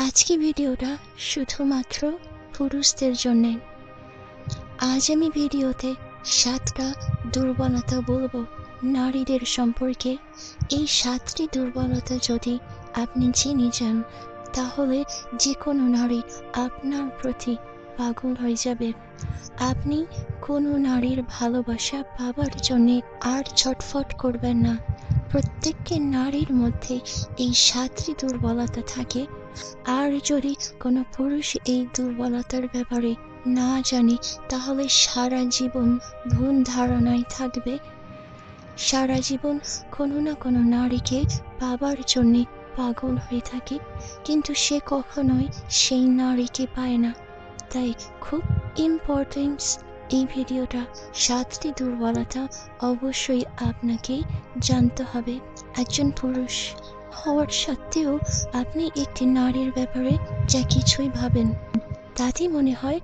আজকে ভিডিওটা শুধুমাত্র পুরুষদের জন্য। আজ আমি ভিডিওতে 7টা দুর্বলতা বলবো নারীদের সম্পর্কে। এই 7টি দুর্বলতা যদি আপনি জেনে যান, তাহলে যে কোনো নারী আপনার প্রতি পাগল হয়ে যাবে। আপনি কোনো নারীর ভালোবাসা পাবার জন্য আর ছটফট করবেন না। প্রত্যেকটি নারীর মধ্যে এই 7টি দুর্বলতা থাকে। আর যদি কোনো পুরুষ এই দুর্বলতার ব্যাপারে না জানে, তাহলে সারা জীবন ভুল ধারণায় থাকবে। সারা জীবন কোনো না কোনো নারীকে পাবার জন্যে পাগল হয়ে থাকে, কিন্তু সে কখনোই সেই নারীকে পায় না। তাই খুব ইম্পর্টেন্ট এই ভিডিওটা। 7টি দুর্বলতা অবশ্যই আপনাকে জানতে হবে। একজন পুরুষ হওয়ার সত্ত্বেও আপনি একটি নারীর ব্যাপারে যা কিছুই ভাবেন, তাতে মনে হয়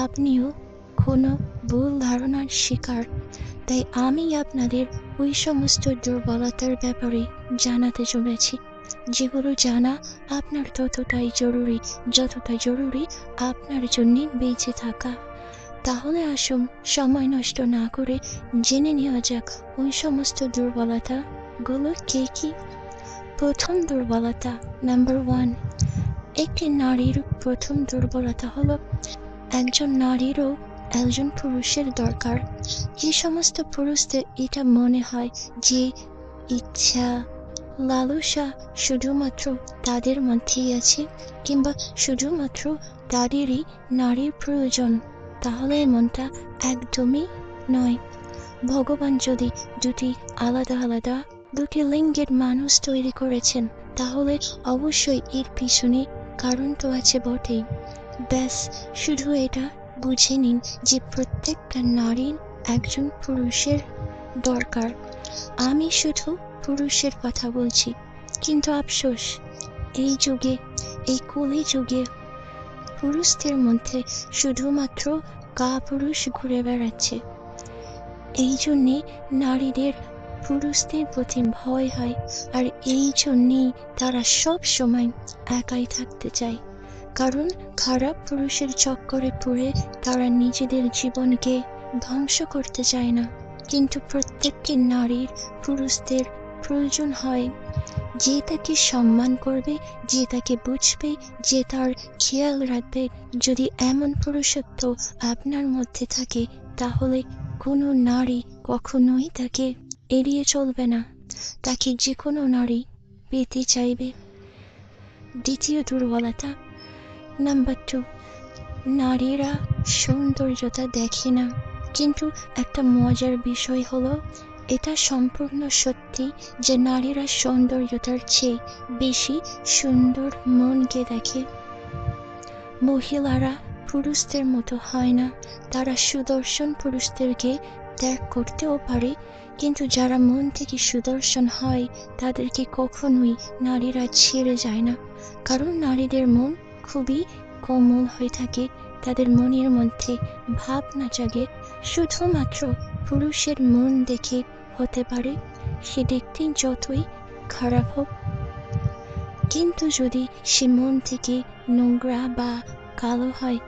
আপনিও কোনো ভুল ধারণার শিকার। তাই আমি আপনাদের ওই সমস্ত দুর্বলতার ব্যাপারে জানাতে চলেছি, যেগুলো জানা আপনার ততটাই জরুরি যতটা জরুরি আপনার জন্য বেঁচে থাকা। তাহলে আসুন সময় নষ্ট না করে জেনে নেওয়া যাক ওই সমস্ত দুর্বলতাগুলো কে কি। প্রথম দুর্বলতা, নাম্বার 1। একটি নারীর প্রথম দুর্বলতা হলো একজন নারীরও একজন পুরুষের দরকার। যে সমস্ত পুরুষদের এটা মনে হয় যে ইচ্ছা লালসা শুধুমাত্র তাদের মধ্যেই আছে, কিংবা শুধুমাত্র তাদেরই নারীর প্রয়োজন, তাহলে এমনটা একদমই নয়। ভগবান যদি দুটি আলাদা আলাদা দুটি লিঙ্গের মানুষ তৈরি করেছেন, তাহলে অবশ্যই এর পিছনে কারণ তো আছে বটেই। ব্যাস শুধু এটা বুঝে নিন যে প্রত্যেকটা নারীর একজন পুরুষের দরকার। আমি শুধু পুরুষের কথা বলছি, কিন্তু আফসোস এই যুগে, এই কলি যুগে পুরুষদের মধ্যে শুধুমাত্র কাপুরুষ ঘুরে বেড়াচ্ছে। এই জন্যে নারীদের পুরুষদের প্রতি ভয় হয়, আর এই জন্যেই তারা সব সময় একাই থাকতে চায়। কারণ খারাপ পুরুষের চক্করে পড়ে তারা নিজেদের জীবনকে ধ্বংস করতে চায় না। কিন্তু প্রত্যেকটি নারীর পুরুষদের প্রয়োজন হয়, যে তাকে সম্মান করবে, যে তাকে বুঝবে, যে তার খেয়াল রাখবে। যদি এমন পুরুষত্ব আপনার মধ্যে থাকে, তাহলে কোনো নারী কখনোই তাকে এড়িয়ে চলবে না, তাকে যে কোনো নারী পেতে চাইবে। দ্বিতীয় দুর্বলতা, নাম্বার 2। নারীরা সৌন্দর্যতা দেখে না, কিন্তু একটা মজার বিষয় হলো এটা সম্পূর্ণ সত্যি যে নারীরা সৌন্দর্যতার চেয়ে বেশি সুন্দর মনকে দেখে। মহিলারা পুরুষদের মতো হয় না। তারা সুদর্শন পুরুষদেরকে ত্যাগ করতেও পারে, কিন্তু যারা মন থেকে সুদর্শন হয় তাদেরকে কখনোই নারীরা ছেড়ে যায় না। কারণ নারীদের মন খুবই কোমল হয়ে থাকে, তাদের মনের মধ্যে ভাবনা জাগে। শুধুমাত্র পুরুষের মন দেখে হতে পারে সে দেখতে যতই খারাপ হোক, কিন্তু যদি সে মন থেকে নোংরা বা কালো হয়,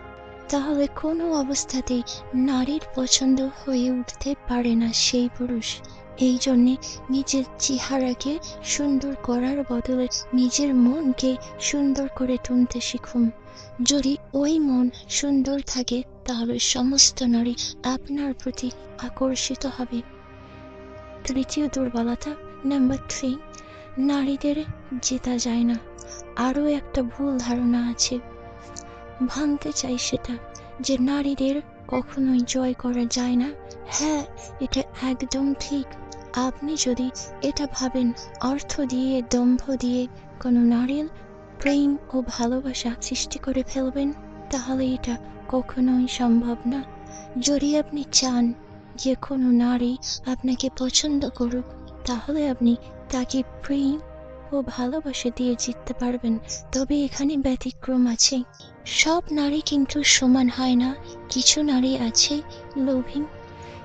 তাহলে কোনো অবস্থাতেই নারীর পছন্দ হয়ে উঠতে পারে না সেই পুরুষ। এই জন্যে নিজের চেহারাকে সুন্দর করার বদলে নিজের মনকে সুন্দর করে তুলতে শিখুন। যদি ওই মন সুন্দর থাকে, তাহলে সমস্ত নারী আপনার প্রতি আকর্ষিত হবে। তৃতীয় দুর্বলতা, নাম্বার 3। নারীদের জেতা যায় না। আরও একটা ভুল ধারণা আছে, ভাঙতে চাই সেটা, যে নারীদের কখনোই জয় করা যায় না। হ্যাঁ, এটা একদম ঠিক। আপনি যদি এটা ভাবেন অর্থ দিয়ে, দম্ভ দিয়ে কোনো নারীর প্রেম ও ভালোবাসা সৃষ্টি করে ফেলবেন, তাহলে এটা কখনোই সম্ভব না। যদি আপনি চান যে কোনো নারী আপনাকে পছন্দ করুক, তাহলে আপনি তাকে প্রেম ও ভালোবাসা দিয়ে জিততে পারবেন। তবে এখানে ব্যতিক্রম আছে। সব নারী কিন্তু সমান হয় না। কিছু নারী আছে লোভী,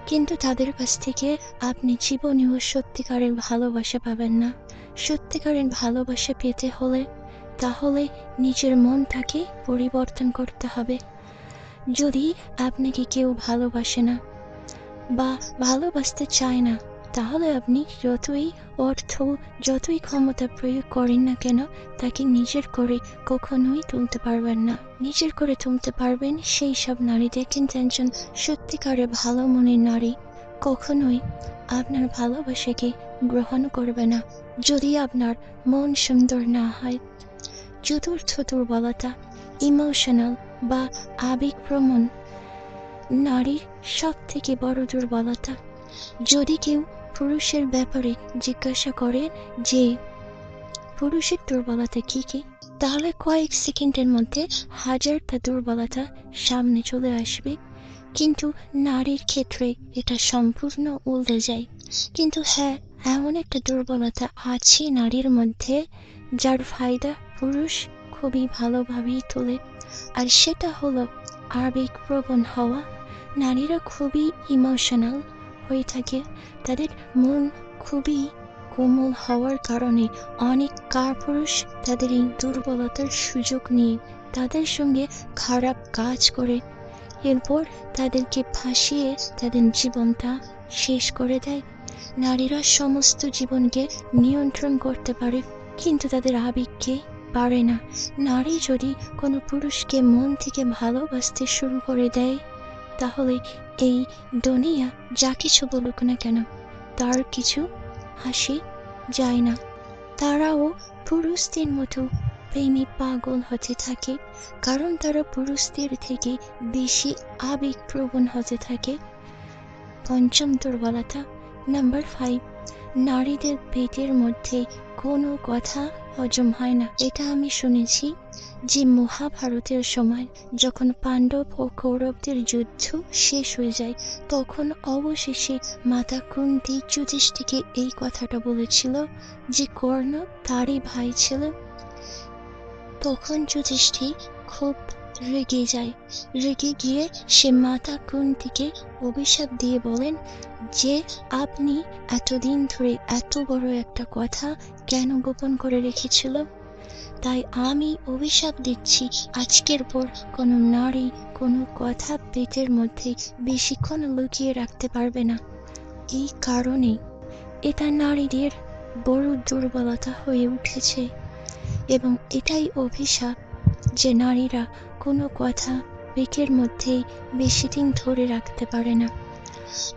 কিন্তু তাদের কাছ থেকে আপনি জীবনেও সত্যিকারের ভালোবাসা পাবেন না। সত্যিকারের ভালোবাসা পেতে হলে তাহলে নিজের মনটাকে পরিবর্তন করতে হবে। যদি আপনাকে কেউ ভালোবাসে না বা ভালোবাসতে চায় না, তাহলে আপনি যতই অর্থ, যতই ক্ষমতা প্রয়োগ করেন না কেন, তাকে নিজের করে কখনোই তুলতে পারবেন না। নিজের করে তুলতে পারবেন সেই সব নারীদের, কিন্তু একজন সত্যিকারের ভালো মনের নারী কখনোই আপনার ভালোবাসাকে গ্রহণ করবে না যদি আপনার মন সুন্দর না হয়। চতুর্থ দুর্বলতা, ইমোশনাল বা আবেগপ্রবণ নারীর সব থেকে বড় দুর্বলতা। যদি কেউ পুরুষের ব্যাপারে জিজ্ঞাসা করে যে পুরুষের দুর্বলতা কি কি, তাহলে কয়েক সেকেন্ডের মধ্যে হাজারটা দুর্বলতা সামনে চলে আসবে। কিন্তু নারীর ক্ষেত্রে এটা সম্পূর্ণ উল্টে যায়। কিন্তু হ্যাঁ, এমন একটা দুর্বলতা আছে নারীর মধ্যে যার ফায়দা পুরুষ খুবই ভালোভাবেই তোলে, আর সেটা হলো আবেগপ্রবণ হওয়া। নারীরা খুবই ইমোশনাল হয়ে থাকে। তাদের মন খুবই কোমল হওয়ার কারণে অনেক কাপুরুষ তাদের এই দুর্বলতার সুযোগ নিয়ে তাদের সঙ্গে খারাপ কাজ করে, এরপর তাদেরকে ফাঁসিয়ে তাদের জীবনটা শেষ করে দেয়। নারীরা সমস্ত জীবনকে নিয়ন্ত্রণ করতে পারে, কিন্তু তাদের আবেগকে পারে না। নারী যদি কোনো পুরুষকে মন থেকে ভালোবাসতে শুরু করে দেয়, তাহলে এই দুনিয়া যা কিছু বলুক না কেন তার কিছু হাসি যায় না। তারাও পুরুষদের মতো প্রেমে পাগল হতে থাকে, কারণ তারা পুরুষদের থেকে বেশি আবেগপ্রবণ হতে থাকে। পঞ্চম দুর্বলতা, নাম্বার 5, নারীদের পেটের মধ্যে কোনো কথা হজম হয় না। এটা আমি শুনেছি যে মহাভারতের সময় যখন পাণ্ডব ও কৌরবদের যুদ্ধ শেষ হয়ে যায়, তখন অবশেষে মাতা কুন্তী যুধিষ্ঠিরকে এই কথাটা বলেছিল যে কর্ণ তারই ভাই ছিল। তখন যুধিষ্ঠির খুব রেগে যায়। রেগে গিয়ে সে মাতা কুন্তীকে অভিশাপ দিয়ে বলেন যে আপনি এতদিন ধরে এত বড় একটা কথা কেন গোপন করে রেখেছিল? তাই আমি অভিশাপ দিচ্ছি, আজকের পর কোনো নারী কোনো কথা পেটের মধ্যে বেশিক্ষণ লুকিয়ে রাখতে পারবে না। এই কারণে এটা নারীদের বড় দুর্বলতা হয়ে উঠেছে, এবং এটাই অভিশাপ যে নারীরা কোনো কথা পেটের মধ্যে বেশি দিন ধরে রাখতে পারে না।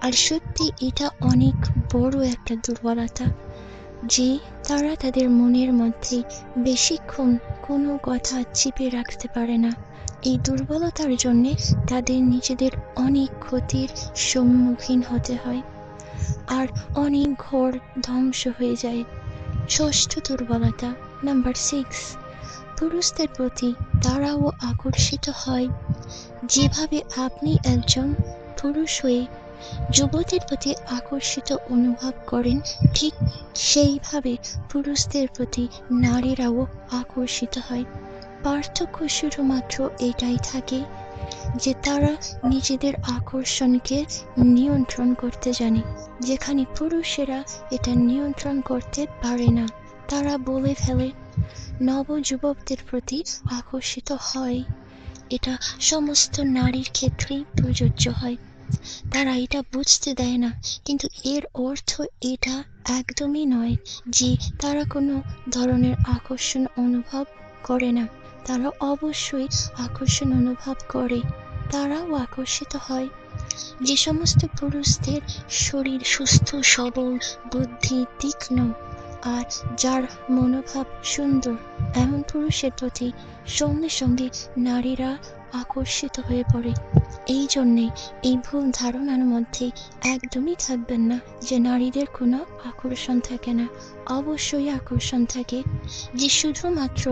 আর সত্যি এটা অনেক বড় একটা দুর্বলতা যে তারা তাদের মনের মধ্যে বেশিক্ষণ কোনো কথা চেপে রাখতে পারে না। এই দুর্বলতার জন্যে তাদের নিজেদের অনেক ক্ষতির সম্মুখীন হতে হয়, আর অনেক ঘর ধ্বংস হয়ে যায়। ষষ্ঠ দুর্বলতা, নাম্বার 6, পুরুষদের প্রতি তারাও আকর্ষিত হয়। যেভাবে আপনি একজন পুরুষ হয়ে যুবতীর প্রতি আকর্ষিত অনুভব করেন, ঠিক সেইভাবে পুরুষদের প্রতি নারীরাও আকর্ষিত হয়। পার্থক্য শুধুমাত্র এটাই থাকে যে তারা নিজেদের আকর্ষণকে নিয়ন্ত্রণ করতে জানে, যেখানে পুরুষেরা এটা নিয়ন্ত্রণ করতে পারে না। তারা বলে ফেলে, নবযুবকদের প্রতি আকর্ষিত হয়। এটা সমস্ত নারীর ক্ষেত্রেই প্রযোজ্য হয়। তারা এটা বুঝতে দেয় না, কিন্তু এর অর্থ এটা একদমই নয় যে তারা কোনো ধরনের আকর্ষণ অনুভব করে না। তারা অবশ্যই আকর্ষণ অনুভব করে, তারাও আকর্ষিত হয়। যে সমস্ত পুরুষদের শরীর সুস্থ সবল, বুদ্ধি তীক্ষ্ণ, আর যার মনোভাব সুন্দর, এমন পুরুষের প্রতি সঙ্গে সঙ্গে নারীরা আকর্ষিত হয়ে পড়ে। এই জন্যে এই ভুল ধারণার মধ্যে একদমই থাকবেন না যে নারীদের কোনো আকর্ষণ থাকে না। অবশ্যই আকর্ষণ থাকে, যে শুধুমাত্র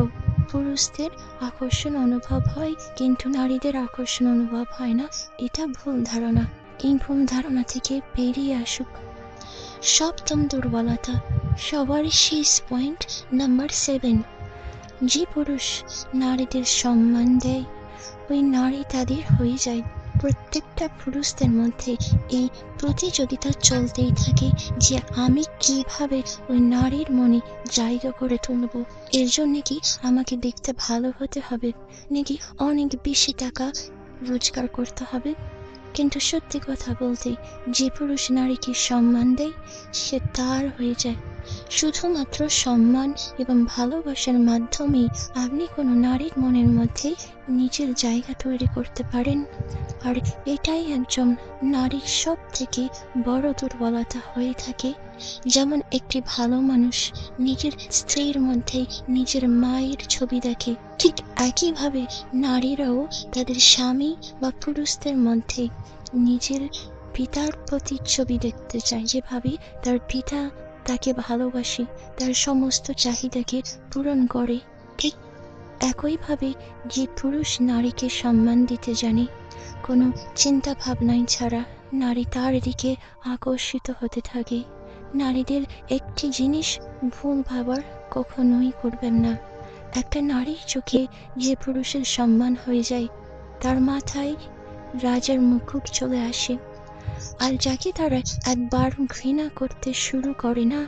পুরুষদের আকর্ষণ অনুভব হয় কিন্তু নারীদের আকর্ষণ অনুভব হয় না, এটা ভুল ধারণা। এই ভুল ধারণা থেকে বেরিয়ে আসুক। সপ্তম দুর্বলতা, সবার শেষ পয়েন্ট, নাম্বার 7, যে পুরুষ নারীদের সম্মান দেয়, ওই নারী তাদের হয়ে যায়। প্রত্যেকটা পুরুষদের মধ্যে এই প্রতিযোগিতা চলতেই থাকে যে আমি কিভাবে ওই নারীর মনে জায়গা করে তুলব। এর জন্য কি আমাকে দেখতে ভালো হতে হবে, নাকি অনেক বেশি টাকা রোজগার করতে হবে? কিন্তু সত্যি কথা বলতে, যে পুরুষ নারীকে সম্মান দেয় সে তার হয়ে যায়। শুধুমাত্র সম্মান এবং ভালোবাসার মাধ্যমেই আপনি কোনো নারীর মনের মধ্যে নিজের জায়গা তৈরি করতে পারেন। আর এটাই একজন নারীর সব থেকে বড় দুর্বলতা হয়ে থাকে। যেমন একটি ভালো মানুষ নিজের স্ত্রীর মধ্যে নিজের মায়ের ছবি দেখে, ঠিক একইভাবে নারীরাও তাদের স্বামী বা পুরুষদের মধ্যে নিজের পিতার প্রতিচ্ছবি দেখতে চায়, যেভাবে তার পিতা তাকে ভালোবাসে, তার সমস্ত চাহিদাকে পূরণ করে। ঠিক একইভাবে যে পুরুষ নারীকে সম্মান দিতে জানে, কোনো চিন্তা ভাবনাই ছাড়া নারী তার দিকে আকর্ষিত হতে থাকে। নারীদের একটি জিনিস ভুল ভাবার কখনোই করবেন না। একটা নারীর চোখে যে পুরুষের সম্মান হয়ে যায়, তার মাথায় রাজার মুকুট চলে আসে। আর যাকে তারা একবার ঘৃণা করতে শুরু করে না,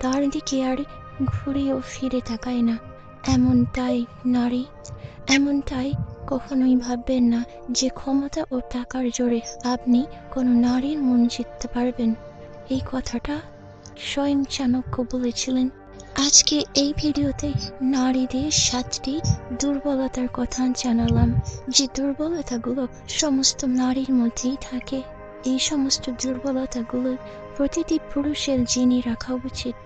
তার দিকে আর ঘুরেও ফিরে তাকায় না। এমনটাই নারী। এমনটাই কখনোই ভাববেন না যে ক্ষমতা ও টাকার জোরে আপনি কোনো নারীর মন জিততে পারবেন। এই কথাটা স্বয়ং চাণক্য বলেছিলেন। আজকে এই ভিডিওতে নারীদের 7টি দুর্বলতার কথা জানালাম, যে দুর্বলতাগুলো সমস্ত নারীর মধ্যেই থাকে। এই সমস্ত দুর্বলতাগুলো প্রতিটি পুরুষের জেনে রাখা উচিত,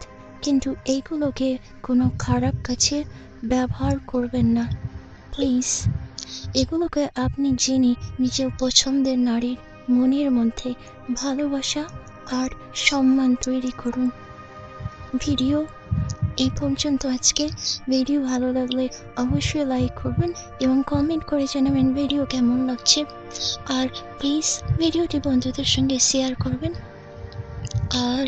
কিন্তু এইগুলোকে কোনো খারাপ কাজে ব্যবহার করবেন না প্লিজ। এগুলোকে আপনি জেনে নিজের পছন্দের নারীর মনের মধ্যে ভালোবাসা আর সম্মান তৈরি করুন। ভিডিও এই পর্যন্ত আজকে। ভিডিও ভালো লাগলে অবশ্যই লাইক করবেন এবং কমেন্ট করে জানাবেন ভিডিও কেমন লাগছে। আর প্লিজ ভিডিওটি বন্ধুদের সঙ্গে শেয়ার করবেন। আর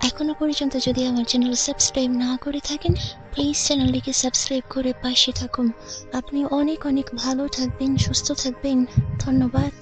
এখনো পর্যন্ত যদি আমার চ্যানেল সাবস্ক্রাইব না করে থাকেন, প্লিজ চ্যানেলটিকে সাবস্ক্রাইব করে পাশে থাকুন। আপনি অনেক অনেক ভালো থাকবেন, সুস্থ থাকবেন। ধন্যবাদ।